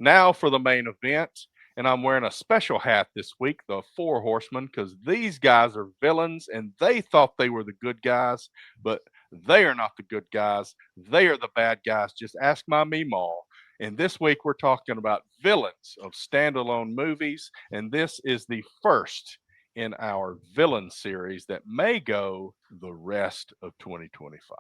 Now for the main event, and I'm wearing a special hat this week, the Four Horsemen, because these guys are villains and they thought they were the good guys, but they are not the good guys. They are the bad guys. Just ask my Meemaw. And this week we're talking about villains of standalone movies, and this is the first in our villain series that may go the rest of 2025.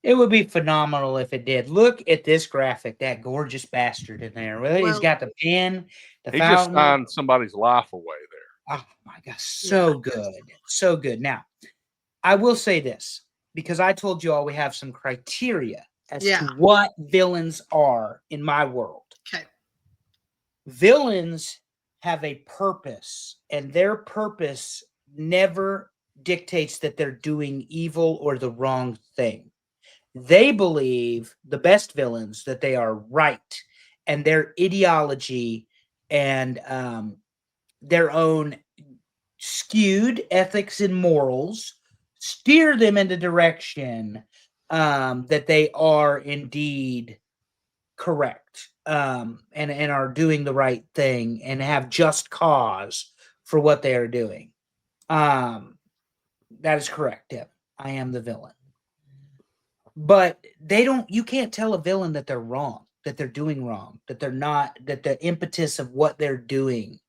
It would be phenomenal if it did. Look at this graphic, that gorgeous bastard in there. Well, he's Well, got the pen, the He just fountain. signed somebody's life away there. Oh my gosh, yeah. so good. So good. Now, I will say this because I told you all we have some criteria as Yeah. to what villains are in my world. Okay. Villains have a purpose, and their purpose never dictates that they're doing evil or the wrong thing. They believe, the best villains, that they are right, and their ideology and their own skewed ethics and morals steer them in the direction that they are indeed correct, and are doing the right thing and have just cause for what they are doing. That is correct, Deb. I am the villain. But you can't tell a villain that they're wrong, that they're doing wrong, that they're not, that the impetus of what they're doing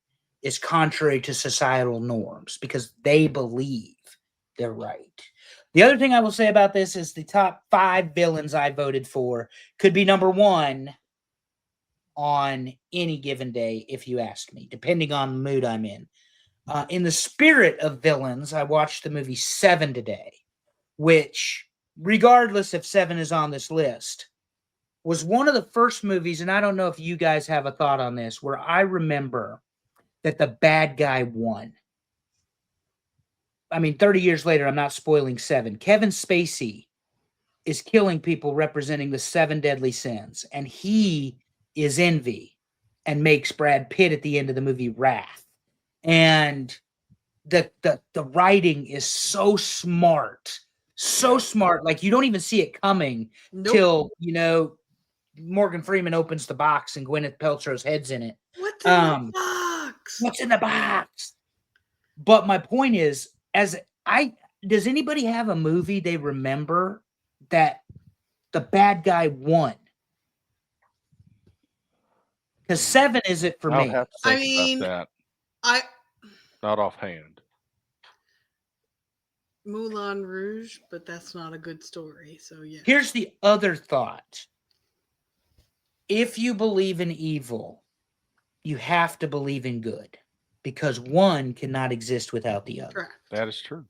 is contrary to societal norms because they believe they're right. The other thing I will say about this is the top 5 villains I voted for could be number 1 on any given day, if you asked me, depending on the mood I'm in. In the spirit of villains, I watched the movie Seven today, which, regardless if Seven is on this list, was one of the first movies, and I don't know if you guys have a thought on this, where I remember that the bad guy won. I mean, 30 years later, I'm not spoiling Seven. Kevin Spacey is killing people representing the 7 deadly sins, and he is envy and makes Brad Pitt at the end of the movie Wrath. And the writing is so smart, so smart. Like you don't even see it coming till Morgan Freeman opens the box and Gwyneth Paltrow's head's in it. What's in the box? What's in the box? But my point is, does anybody have a movie they remember that the bad guy won? Because Seven is it for I'll me. have to think about that. Not offhand. Moulin Rouge, but that's not a good story. So yeah. Here's the other thought. If you believe in evil, you have to believe in good because one cannot exist without the other. Correct. That is true.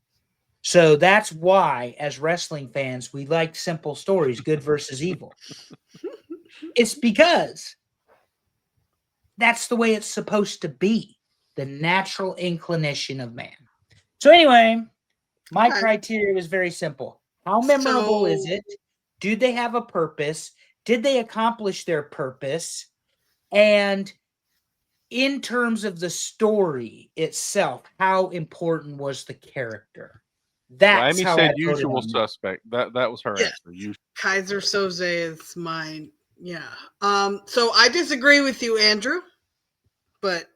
So that's why, as wrestling fans, we like simple stories, good versus evil. It's because that's the way it's supposed to be, the natural inclination of man. So anyway, my criteria was very simple. How memorable is it? Do they have a purpose? Did they accomplish their purpose? And in terms of the story itself, how important was the character? That's Amy how said I usual suspect. That was her answer. Kaiser Soze is mine. Yeah. So I disagree with you, Andrew. But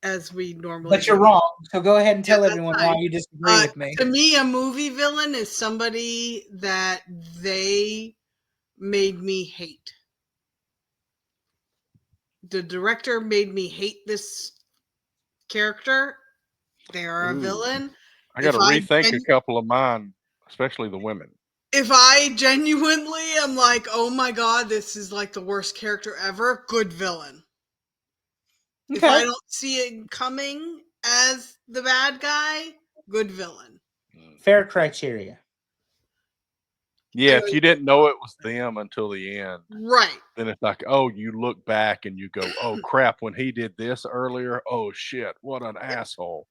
as we normally But you're wrong. So go ahead and tell everyone why you disagree with me. To me, a movie villain is somebody that they made me hate. The director made me hate this character. They are a villain. I got to rethink a couple of mine, especially the women. If I genuinely am like, oh my God, this is like the worst character ever, good villain. Okay. If I don't see it coming as the bad guy, good villain. Fair criteria. Yeah, if you didn't know it was them until the end. Right. Then it's like, oh, you look back and you go, oh, crap, when he did this earlier, oh, shit, what an asshole.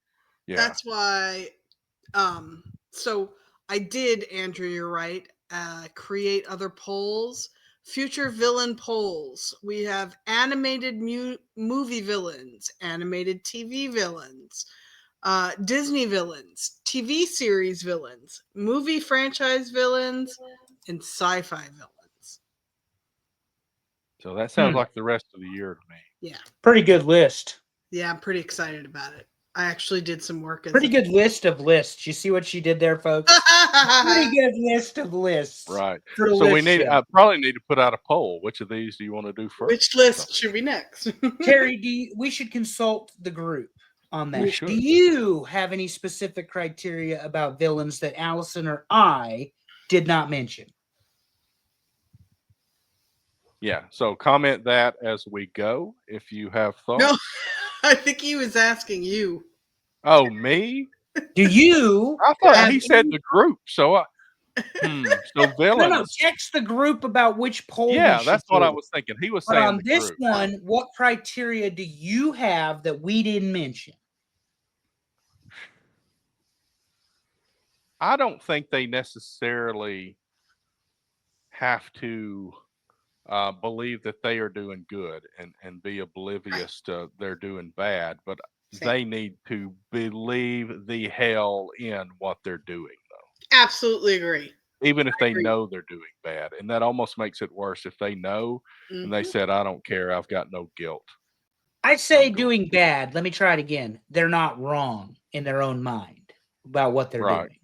Yeah. That's why, so I did, Andrew, you're right, create other polls. Future villain polls. We have animated movie villains, animated TV villains, Disney villains, TV series villains, movie franchise villains, and sci-fi villains. So that sounds Hmm. like the rest of the year to me. Yeah. Pretty good list. Yeah, I'm pretty excited about it. I actually did some work as Pretty good list of lists. You see what she did there, folks? Pretty good list of lists. Right. For the So we list need. show. I probably need to put out a poll. Which of these do you want to do first? Which list should be next? Terry, we should consult the group on We that. should. Do you have any specific criteria about villains that Allison or I did not mention? Yeah. So comment that as we go if you have thoughts. No, I think he was asking you. Oh, me? Do you? I thought have he said any- the group. So So No, villains. text the group about which poll we Yeah, should that's what I do. was thinking. He was But saying on the this group. one, what criteria do you have that we didn't mention? I don't think they necessarily have to believe that they are doing good and be oblivious to they're doing bad, but Same. they need to believe the hell in what they're doing, Absolutely agree. even if they agree. know they're doing bad. And that almost makes it worse if they know and they Mhm. said, I don't care, I've got no guilt. I say I'm going. doing bad. Let me try it again. They're not wrong in their own mind about what they're Right. doing.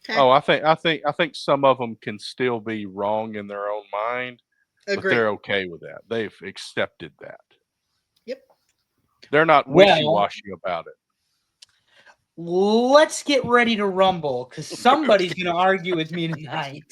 Okay. Oh, I think some of them can still be wrong in their own mind, but Agree. they're okay with that. They've accepted that. Yep. They're not Well- wishy-washy about it. Let's get ready to rumble because somebody's going to argue with me tonight.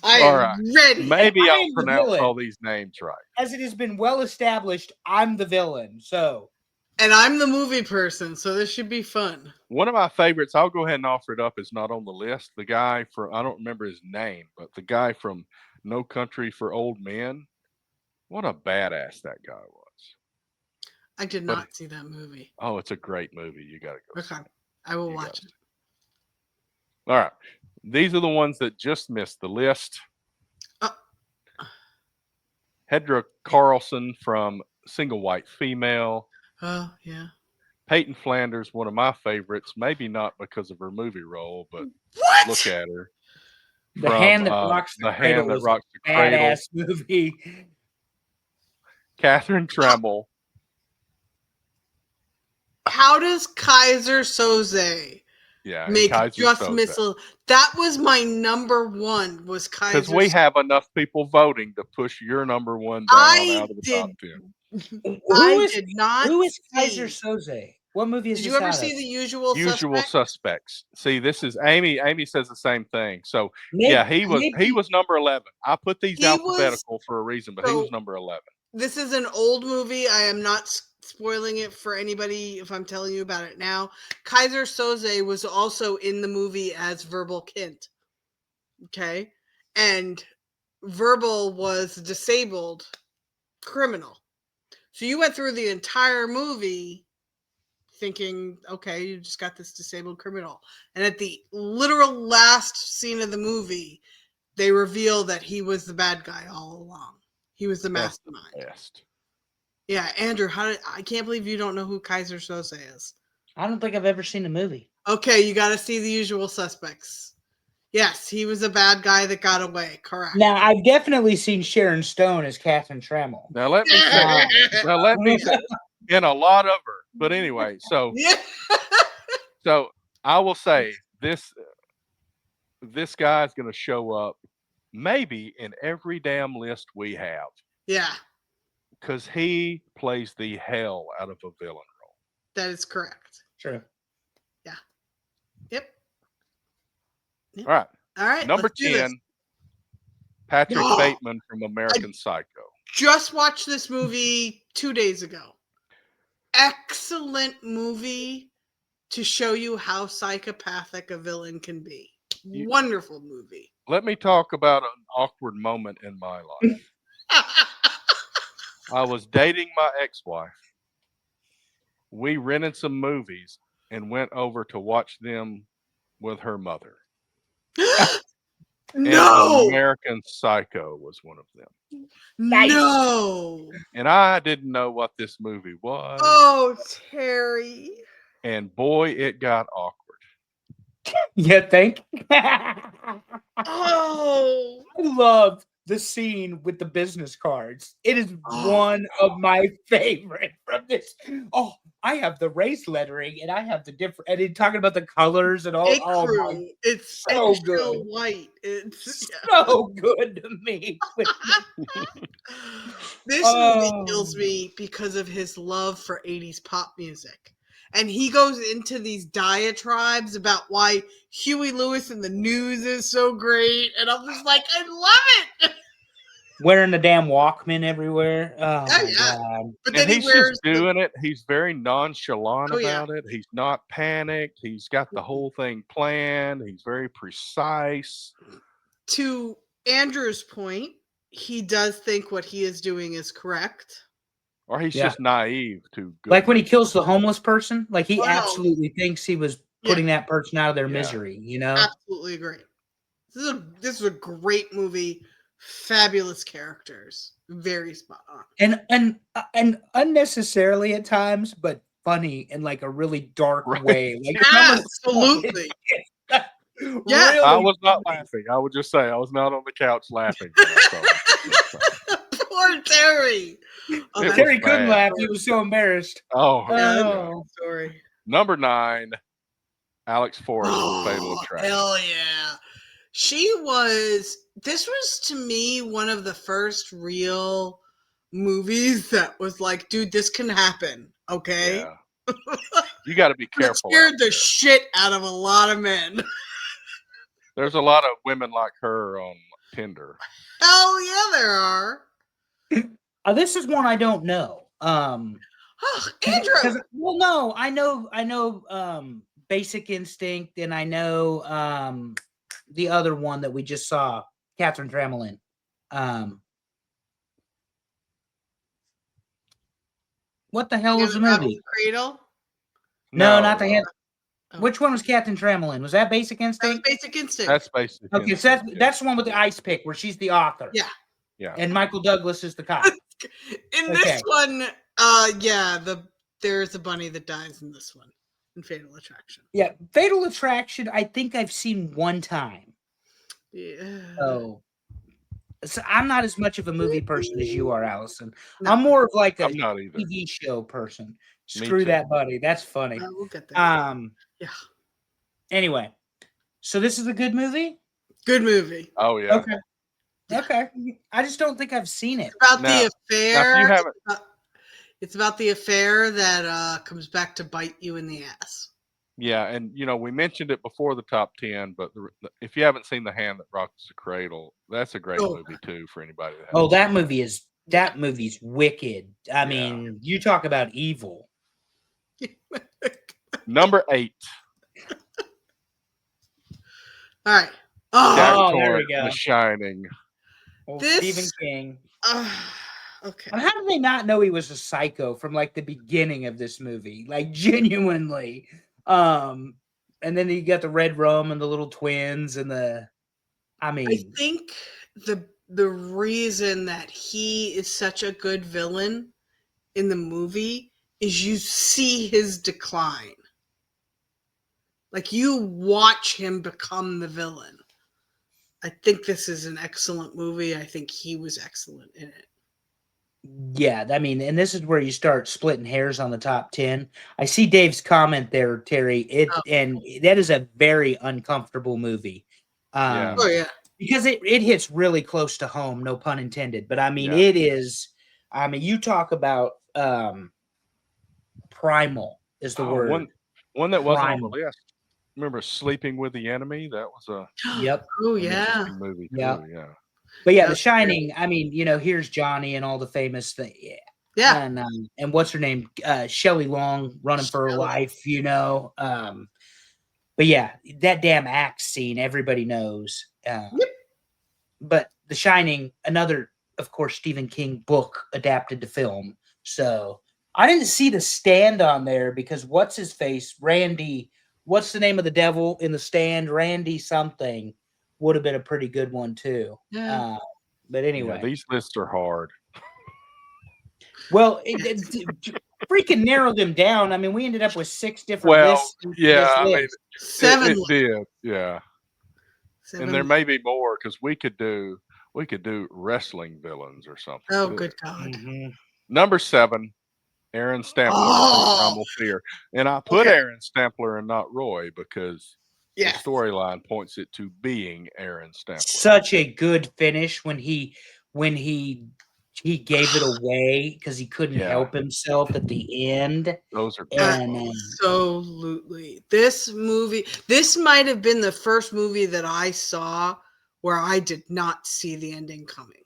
I All am right. ready. Maybe I I'll am the pronounce villain. all these names right. As it has been well established, I'm the villain. So, And I'm the movie person, so this should be fun. One of my favorites, I'll go ahead and offer it up, is not on the list. The guy from, I don't remember his name, but the guy from No Country for Old Men. What a badass that guy was. I did But- not see that movie. Oh, it's a great movie. You got to go. Okay. see it. I will You watch gotta it. All right. These are the ones that just missed the list. Oh. Hedra Carlson from Single White Female. Oh, yeah. Peyton Flanders, one of my favorites, maybe not because of her movie role, but What? look at her. The From, Hand That Rocks the The Cradle Hand That was a Rocks the Cradle. badass movie. Catherine Tremble. How does Kaiser Soze Yeah, make Kaiser just Soze. missile? That was my number one. Was Kaiser? Because we have enough people voting to push your number one down I out of the did. top 10. I did not. Who is see. Kaiser Soze? What movie is Did this you ever out see of? The Usual Usual Suspect? Suspects. See, this is Amy. Amy says the same thing. So Maybe- yeah, he was number 11. I put these He was- alphabetical for a reason, but he so- was number 11. This is an old movie. I am not spoiling it for anybody if I'm telling you about it now. Kaiser Soze was also in the movie as Verbal Kint. Okay. And Verbal was a disabled criminal. So you went through the entire movie thinking, okay, you just got this disabled criminal. And at the literal last scene of the movie, they reveal that he was the bad guy all along. He was the That's mastermind. Best. Yeah, Andrew, I can't believe you don't know who Kaiser Soze is. I don't think I've ever seen the movie. Okay, you got to see The Usual Suspects. Yes, he was a bad guy that got away. Correct. Now, I've definitely seen Sharon Stone as Catherine Tremble. Now let me say in a lot of her. But anyway, so Yeah. so I will say this guy is going to show up maybe in every damn list we have Yeah, because he plays the hell out of a villain role. that is correct. True. Yep. All right. All right. Number let's do this. 10, Patrick Oh, Bateman from American Psycho. Just watched this movie 2 days ago. Excellent movie to show you how psychopathic a villain can be. Wonderful movie. Let me talk about an awkward moment in my life. I was dating my ex-wife. We rented some movies and went over to watch them with her mother. And No, American Psycho was one of them. no. And I didn't know what this movie was. Oh, Terry. And boy, it got awkward. You think? Oh, I love the scene with the business cards. It is Oh, one of my favorite from this. Oh, I have the race lettering and I have the different and he's talking about the colors and all. J. Oh my, Crew. It's so eggshell good. white. It's So good to me. This movie Oh, kills me because of his love for 80s pop music. And he goes into these diatribes about why Huey Lewis and the News is so great. And I'm just like, I love it. wearing the damn Walkman everywhere. Oh Oh, my yeah. god. But And then he he's just wears the. doing it. He's very nonchalant Oh, yeah. about it. He's not panicked. He's got the whole thing planned. He's very precise. To Andrew's point, he does think what he is doing is correct. Or he's Yeah. just naive to Like when he goodness. kills the homeless person, like he Oh, no. absolutely thinks he was Yeah. putting that person out of their Yeah. misery, you know? Absolutely agree. This is a great movie. Fabulous characters. Very spot on. And unnecessarily at times, but funny in like a really dark Right. way. Like some of the stuff Absolutely. is Yeah. really I was not funny. laughing. I would just say I was not on the couch laughing. When I saw it. Poor Terry. Oh, It that's Terry was couldn't bad. laugh. He was so embarrassed. Oh, yeah, that's a yeah. good story. Number 9, Alex Forrest in Fatal Oh, Attraction. hell yeah. This was to me one of the first real movies that was like, dude, this can happen. Okay. Yeah. You got to be But it careful. scared out the there. shit out of a lot of men. There's a lot of women like her on Tinder. Hell yeah, there are. This is one I don't know. Oh, 'Cause- Andrew. well, no, I know Basic Instinct, and I know the other one that we just saw, Catherine Tramelin. What the hell was the Out of movie? the Cradle. No, not the no. hand. Oh. Which one was Catherine Tramelin? Was that Basic That was Instinct? Basic Instinct. That's basically Okay, so that's the one with the ice pick where she's the author. Yeah. yeah. And Michael Douglas is the cop. In Okay. this one, yeah, there's a bunny that dies in this one in Fatal Attraction. Yeah, Fatal Attraction, I think I've seen one time. Yeah. So I'm not as much of a movie person as you are, Allison. No. I'm more of like a I'm not either. TV show person. Me Screw too. that, buddy. That's funny. We'll get there. Yeah. Yeah. Anyway, so this is a good movie. Good movie. Oh yeah. Okay. Okay. I just don't think I've seen it. About Now- the affair. Now, if you haven't, It's about the affair that comes back to bite you in the ass. yeah, and we mentioned it before the top 10, but if you haven't seen The Hand That Rocks the Cradle, that's a great Oh. movie too for anybody that. Oh, hasn't seen it. that movie's wicked. I Yeah. mean, you talk about evil. Number 8, All right. Oh, Jack Oh, there Torrance, we go. The Shining. Old This- Stephen King. okay. And how did they not know he was a psycho from like the beginning of this movie? Like genuinely. And then you got the red rum and the little twins and I I mean, think the reason that he is such a good villain in the movie is you see his decline. Like you watch him become the villain. I think this is an excellent movie. I think he was excellent in it. yeah, I mean, and this is where you start splitting hairs on the top 10. I see Dave's comment there, Terry. And that is a very uncomfortable movie. Yeah. Oh yeah. Because it hits really close to home, no pun intended. But I mean, Yeah. it is. I mean, you talk about primal is the word. One that wasn't on Primal. the list. Remember Sleeping with the Enemy? That was a Yep. Oh an yeah. interesting movie too. Yeah. Yeah. But yeah, The That's Shining. I mean, here's Johnny and all the famous thing. Yeah. Yeah. And what's her name? Shelley Long running for her Shelley. life. But yeah, that damn axe scene, everybody knows. Yep. But The Shining, another, of course, Stephen King book adapted to film. So I didn't see The Stand on there because what's his face? Randy, what's the name of the devil in The Stand? Randy something would have been a pretty good one too. Yeah. But anyway, Yeah, these lists are hard. well, it freaking narrowed them down. I mean, we ended up with 6 different Well, lists. in yeah, this I mean, list. Seven. it did. Yeah. Seven. And there may be more because we could do We could do wrestling villains or something Oh, too. good God. Mhm. Number 7, Aaron Stampler from Oh, Primal Fear. And I put okay. Aaron Stampler and not Roy because the Yes. storyline points it to being Aaron Stampler. Such a good finish when he gave it away because he couldn't Yeah. help himself at the end. Those are great And moments. Absolutely. This might have been the first movie that I saw where I did not see the ending coming.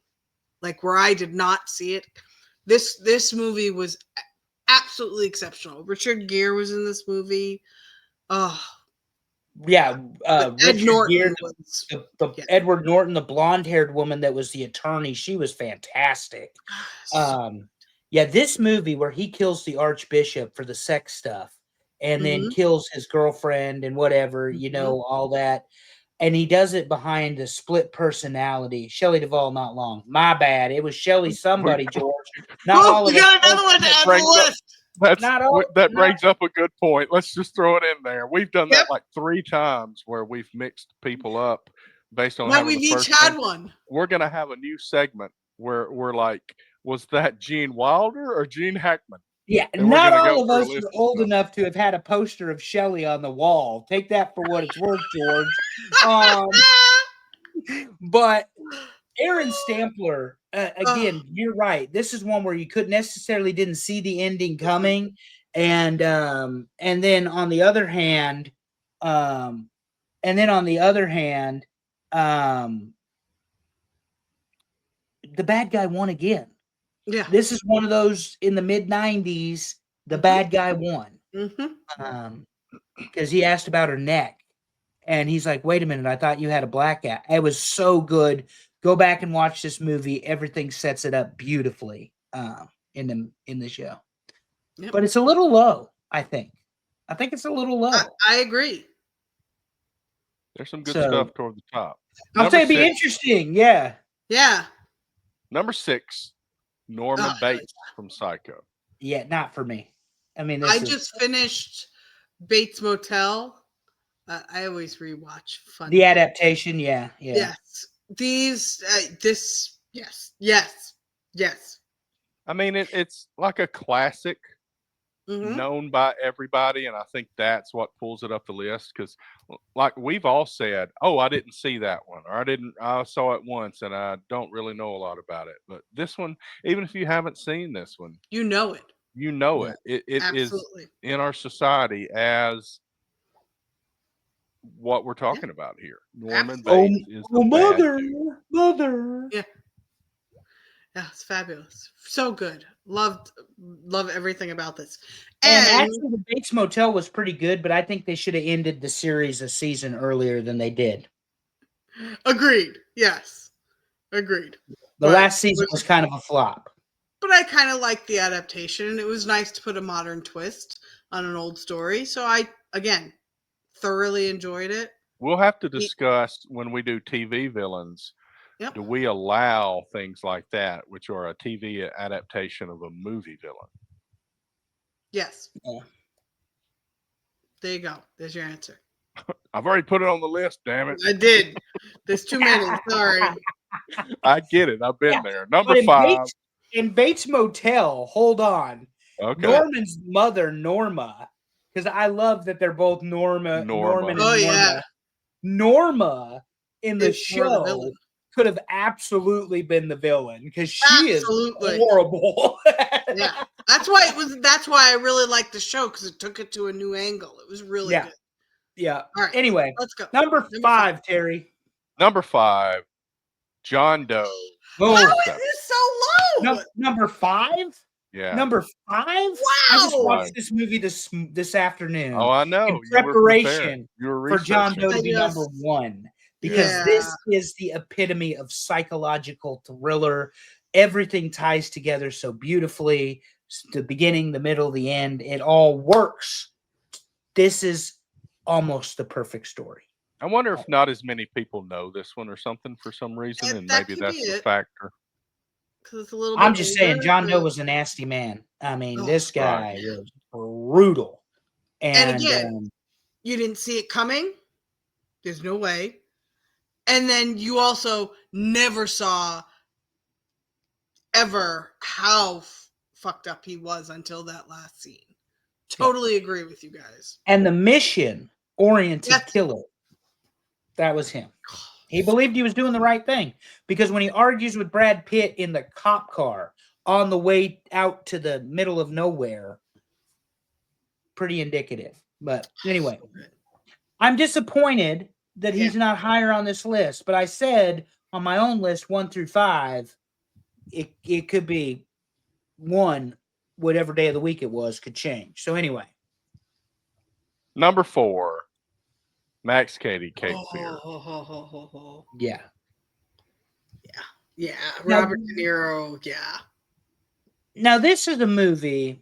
Like where I did not see it. This movie was absolutely exceptional. Richard Gere was in this movie. Oh, yeah, but Ed Richard Gere, Norton was the yeah. Edward Norton, the blonde-haired woman that was the attorney, she was fantastic. Yeah, this movie where he kills the archbishop for the sex stuff and then Mhm, kills his girlfriend and whatever, mhm. all that. And he does it behind a split personality. Shelley Duvall, not long. My bad. It was Shelley We, somebody, George. Not Oh, all we of us. got another one to that add to brings the up list. Not all. that Not, brings up a good point. Let's just throw it in there. We've done Yep. that like 3 times where we've mixed people up based on Now having we've the each first had name. one. We're gonna have a new segment where we're like, was that Gene Wilder or Gene Hackman? yeah, And we're not gonna go all of through a us list are of old stuff. enough to have had a poster of Shelley on the wall. Take that for what it's worth, George. Um, but Aaron Stampler, Oh, again, you're right. This is one where you could necessarily didn't see the ending coming, and then on the other hand, um, and then on the other hand, um, the bad guy won again. yeah. This is one of those in the mid '90s. The Mhm, bad guy won mhm. because he asked about her neck, and he's like, "Wait a minute, I thought you had a black eye." It was so good. Go back and watch this movie. Everything sets it up beautifully in the show, Yep. but it's a little low. I think. I think it's a little I, low. I agree. There's some good So stuff toward the top. I'll Number say it'd be 6, interesting. Yeah. Yeah. number 6, Oh, Norman Bates from Psycho. Yeah, not for me. I mean, I this is just finished Bates Motel. I always rewatch the funny. adaptation. Yeah, yeah. Yes. Yes. Yes. Yes. I mean, it's like a classic Mm-hmm. known by everybody, and I think that's what pulls it up the list because, like we've all said, "Oh, I didn't see that one," or I saw it once, and I don't really know a lot about it." But this one, even if you haven't seen this one, You know it. you know Yeah. it. It is Absolutely. in our society as what we're Yeah. talking about here. Norman Absolutely. Oh, Bates is the oh, bad mother, dude. mother. Yeah. Yeah. It's fabulous. So good. Love everything about this. And And actually, the Bates Motel was pretty good, but I think they should have ended the series a season earlier than they did. agreed. Yes. Agreed. The last season But was kind of a flop. but I kind of liked the adaptation. It was nice to put a modern twist on an old story. So I again thoroughly enjoyed it. We'll have to Ye- discuss when we do TV villains. Yep. Do we allow things like that, which are a TV adaptation of a movie villain? Yes. Yeah. There you go. There's your answer. I've already put it on the list, damn it. I did. There's too many. Sorry. I get it. I've Yeah, been there. Number but 5. In Bates Motel, hold on, Okay. Norman's mother, Norma, because I love that they're both Norman Norma. Oh and yeah. Norma. Norma in the It's more the villain. show could have absolutely been the villain because she is Absolutely. horrible. Yeah. That's why I really liked the show because it took it to a new angle. It was really Yeah. good. Yeah. All right. Anyway, Let's go. number five, Terry. Number 5, John Doe. Oh, How is 7. this so low? number 5? Yeah. Number 5? I just Wow. watched this movie this afternoon Oh, I in know. You were prepared. preparation You were for John researching. Doe to I be number just 1 because yeah. this is the epitome of psychological thriller. Everything ties together so beautifully. The beginning, the middle, the end, it all works. This is almost the perfect story. I wonder if not as many people know this one or something for some reason, and That maybe could be that's the it factor. because it's a little I'm bit just saying, older. John Doe was a nasty man. I mean, Oh, this Right. guy was brutal. And And again, you didn't see it coming. There's no way. And then you also never saw ever how fucked up he was until that last scene. Totally agree with you guys. And the mission-oriented Yes. killer, that was him. He believed he was doing the right thing because when he argues with Brad Pitt in the cop car on the way out to the middle of nowhere, pretty indicative. But anyway, I'm disappointed that he's not higher on this list. But I said on my own list, 1 through 5, it could be 1, whatever day of the week it was, could change. So anyway, Number 4, Max Cady, Cape Fear. yeah. Yeah. Now- Robert De Niro. Yeah. Now this is a movie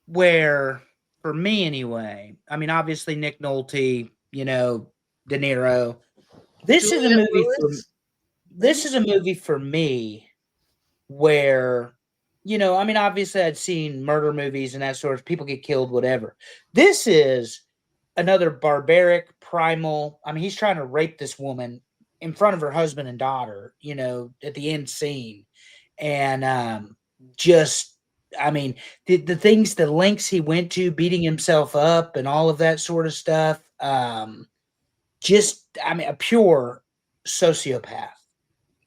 where, for me anyway, I mean, obviously Nick Nolte, you know, De Niro. This is a Juliette movie for Lewis? this is a movie for me where, you know, I mean, obviously I'd seen murder movies and that sort of people get killed, whatever. This is another barbaric, primal. I mean, he's trying to rape this woman in front of her husband and daughter, you know, at the end scene. And just, I mean, the things, the lengths he went to, beating himself up and all of that sort of stuff. Just, I mean, a pure sociopath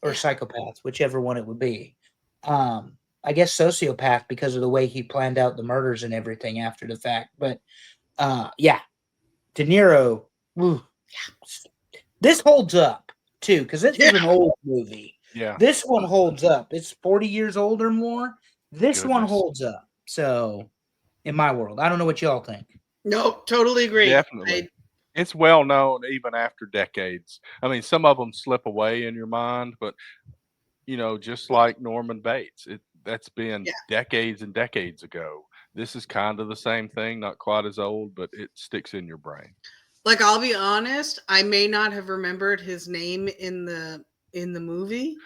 or psychopath, whichever one it would be. I guess sociopath because of the way he planned out the murders and everything after the fact. But yeah, De Niro. Woo. This holds up too because this is an old movie. Yeah. This one holds up. It's 40 years old or more. This one Goodness. holds up. So, in my world, I don't know what y'all think. No, totally agree. Definitely. It's well known even after decades. I mean, some of them slip away in your mind, but you know, just like Norman Bates, that's been decades and decades ago. This is kind of the same thing, not quite as old, but it sticks in your brain. Like, I'll be honest, I may not have remembered his name in the movie,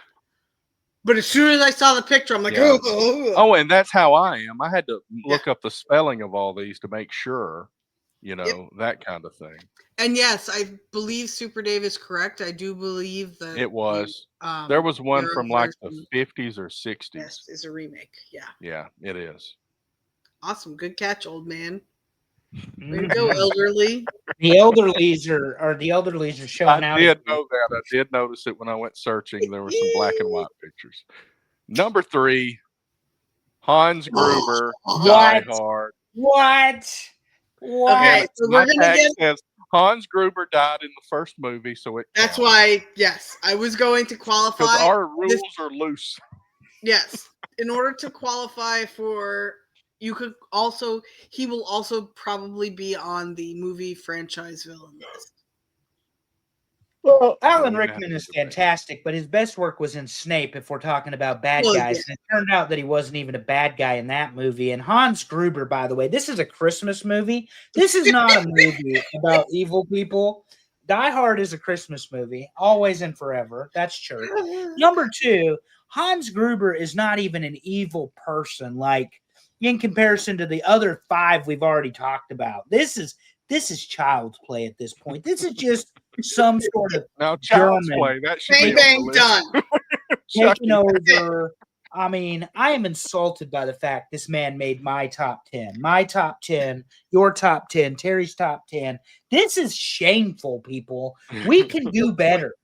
but as soon as I saw the picture, I'm like, Yeah. oh. Oh, and that's how I am. I had to look up the spelling of all these to make sure, you know, that kind of thing. And yes, I believe Super Dave is correct. I do believe that It was. There was one Nero from like the version, 50s or 60s. yes, is a remake. Yeah. Yeah, it is. Awesome. Good catch, old man. Way to go, elderly. The elderlies are showing out. I did know that. I did notice it when I went searching. There were some black and white pictures. Number 3, Hans Gruber, Die Hard. What? Okay, so My we're gonna tag get. says Hans Gruber died in the first movie, so it. That's counts. why. Yes, I was going to qualify. Because our rules are loose. Yes, in order to qualify for, you could also. He will also probably be on the movie franchise villain list. Well, Alan we have Rickman to is debate. fantastic, but his best work was in Snape if we're talking about bad Well, guys. yeah. And it turned out that he wasn't even a bad guy in that movie. And Hans Gruber, by the way, this is a Christmas movie. This is not a movie about evil people. Die Hard is a Christmas movie, always and forever. That's church. Number 2, Hans Gruber is not even an evil person, like in comparison to the other 5 we've already talked about. This is child's play at this point. This is just some sort of Now, Child's German Play, that should Bang be bang on the list. done. taking over. I mean, I am insulted by the fact this man made my top 10, your top 10, Terry's top 10. This is shameful, people. We can do better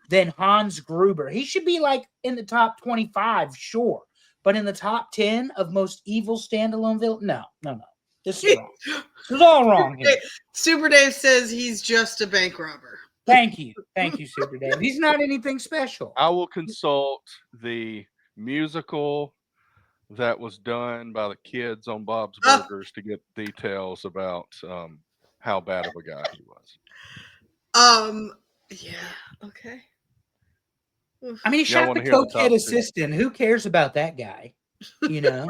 than Hans Gruber. He should be like in the top 25, sure. But in the top 10 of most evil standalone villain, no. This is wrong. This is all wrong here. Super Dave says he's just a bank robber. Thank you, Super Dave. He's not anything special. I will consult the musical that was done by the kids on Bob's Burgers to get details about how bad of a guy he was. Yeah. Okay. I mean, he Y'all shot wanna the hear the top cokehead 2? assistant. Who cares about that guy? You know?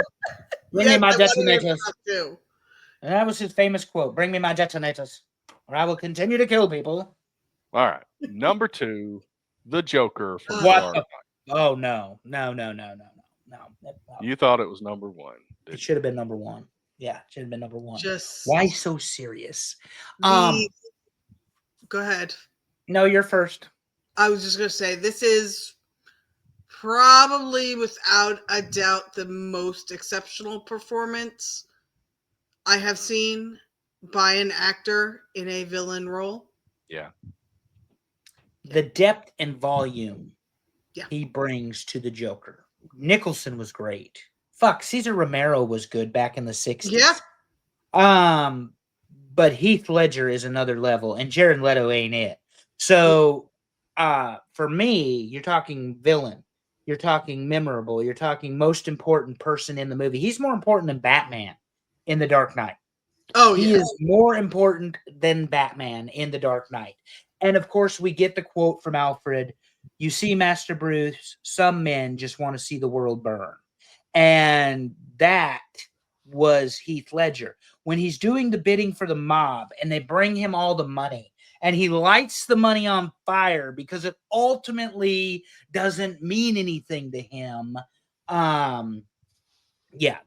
Bring me Yes, my I wanna hear detonators. top 2. And that was his famous quote. Bring me my detonators, or I will continue to kill people. All right. Number 2, the Joker from What Florida. Oh, no. You thought it was number 1. It should have been number 1. Yeah, it should have been number 1. Just Why so serious? go ahead. No, you're first. I was just gonna say this is probably without a doubt the most exceptional performance I have seen by an actor in a villain role. Yeah. The depth and volume Yeah. he brings to the Joker. Nicholson was great. Fuck, Cesar Romero was good back in the 60s. Yeah. But Heath Ledger is another level, and Jared Leto ain't it. So, for me, you're talking villain, you're talking memorable, you're talking most important person in the movie. He's more important than Batman in The Dark Knight. Oh He yeah. is more important than Batman in The Dark Knight. And of course, we get the quote from Alfred, "You see, Master Bruce, some men just want to see the world burn." And that was Heath Ledger. When he's doing the bidding for the mob and they bring him all the money and he lights the money on fire because it ultimately doesn't mean anything to him. Yeah,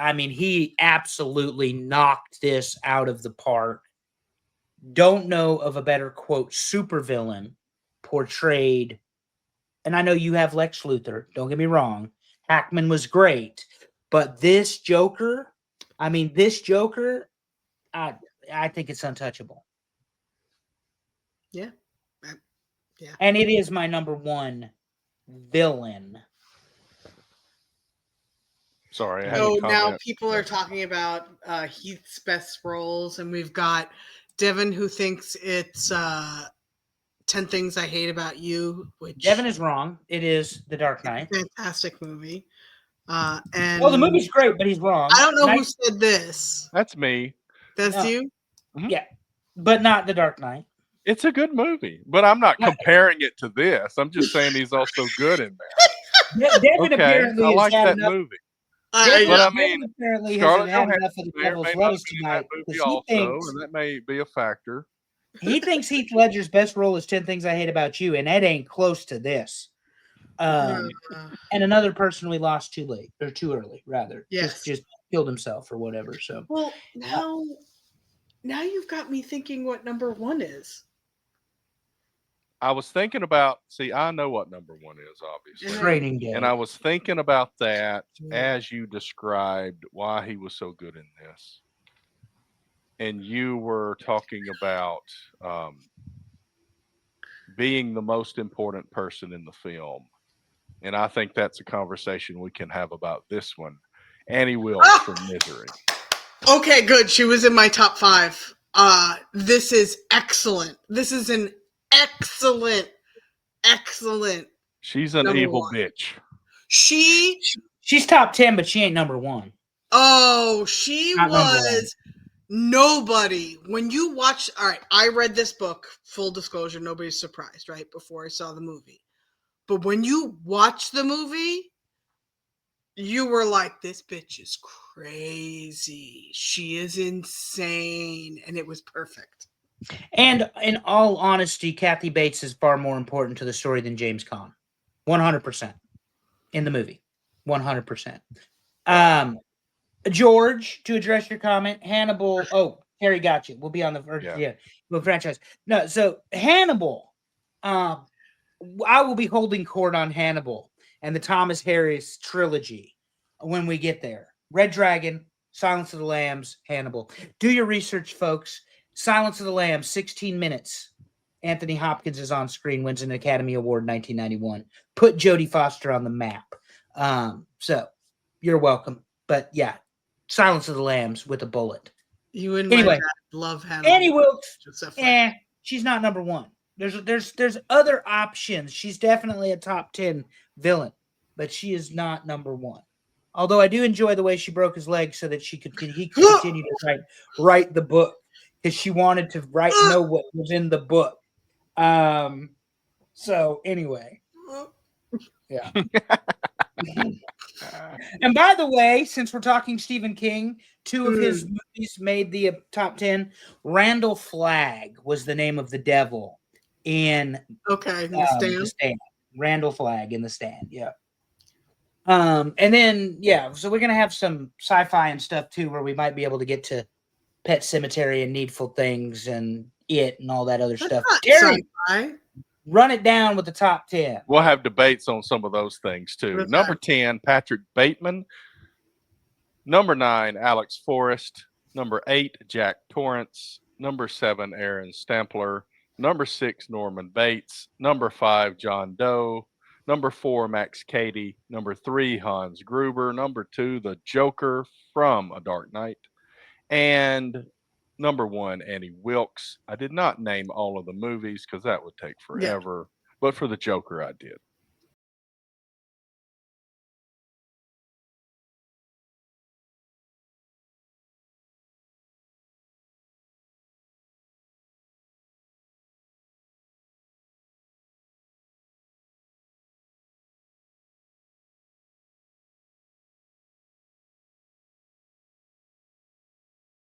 he absolutely knocked this out of the park. Don't know of a better quote supervillain portrayed. And I know you have Lex Luthor, don't get me wrong. Hackman was great, but this Joker, I think it's untouchable. Yeah. Yeah. And it is my number one villain. Sorry, I had So to now comment. people are talking about Heath's best roles, and we've got Devin who thinks it's 10 Things I Hate About You, which Devin is wrong. It is The Dark Knight. fantastic movie. And Oh, the movie's great, but he's wrong. I don't know who Night- said this. That's me. That's No. you? Yeah, but not The Dark Knight. It's a good movie, but I'm not Yeah. comparing it to this. I'm just saying he's also good in that. Devin Okay, apparently I has like had that enough. movie. I But know. I mean, Devin apparently Scarlett hasn't had Johansson enough of the may or devil's may not lettuce be in that tonight movie because also, and that may be a factor. he thinks Heath Ledger's best role is 10 Things I Hate About You, and that ain't close to this. Uh, And another person we lost too late, or too early, rather. Yes. Just killed himself or whatever. So well, now you've got me thinking what number one is. I was thinking about, see, I know what number one is, obviously. Training Day. And I was thinking about that Yeah. as you described why he was so good in this. And you were talking about being the most important person in the film. And I think that's a conversation we can have about this one. Annie Wilkes from Misery. Okay, good. She was in my top 5. This is excellent. This is an excellent. She's an Number evil one. bitch. She's top 10, but she ain't number one. She Not number one. was nobody. When you watch, all right, I read this book, full disclosure, nobody's surprised, right? Before I saw the movie. But when you watch the movie, you were like, this bitch is crazy. She is insane. And it was perfect. And in all honesty, Kathy Bates is far more important to the story than James Caan. 100% in the movie. 100%. George, to address your comment, Hannibal. Oh, Harry got you. We'll be on the franchise. No, so Hannibal. I will be holding court on Hannibal and the Thomas Harris trilogy when we get there. Red Dragon, Silence of the Lambs, Hannibal. Do your research, folks. Silence of the Lambs, 16 minutes. Anthony Hopkins is on screen, wins an Academy Award in 1991. Put Jodie Foster on the map. So you're welcome. But yeah, Silence of the Lambs with a bullet. You and Anyway, my dad love Hannibal. Annie Wilkes, Just FYI. she's not number one. There's other options. She's definitely a top 10 villain, but she is not number one. Although I do enjoy the way she broke his leg so that he could continue to write the book because she wanted to know what was in the book. So anyway, yeah. And by the way, since we're talking Stephen King, 2 of his movies made the top 10. Randall Flagg was the name of the devil in The Stand. Randall Flagg in The Stand, yeah. And then, so we're going to have some sci-fi and stuff too, where we might be able to get to Pet Cemetery and Needful Things and It and all that other stuff. Sci-fi. Run it down with the top 10. We'll have debates on some of those things too. Okay. Number 10, Patrick Bateman. Number 9, Alex Forrest. Number 8, Jack Torrance. Number 7, Aaron Stampler. Number 6, Norman Bates. Number 5, John Doe. Number 4, Max Cady. Number 3, Hans Gruber. Number 2, the Joker from A Dark Knight. And number 1, Annie Wilkes. I did not name all of the movies because that would take Yeah. forever. But for the Joker, I did.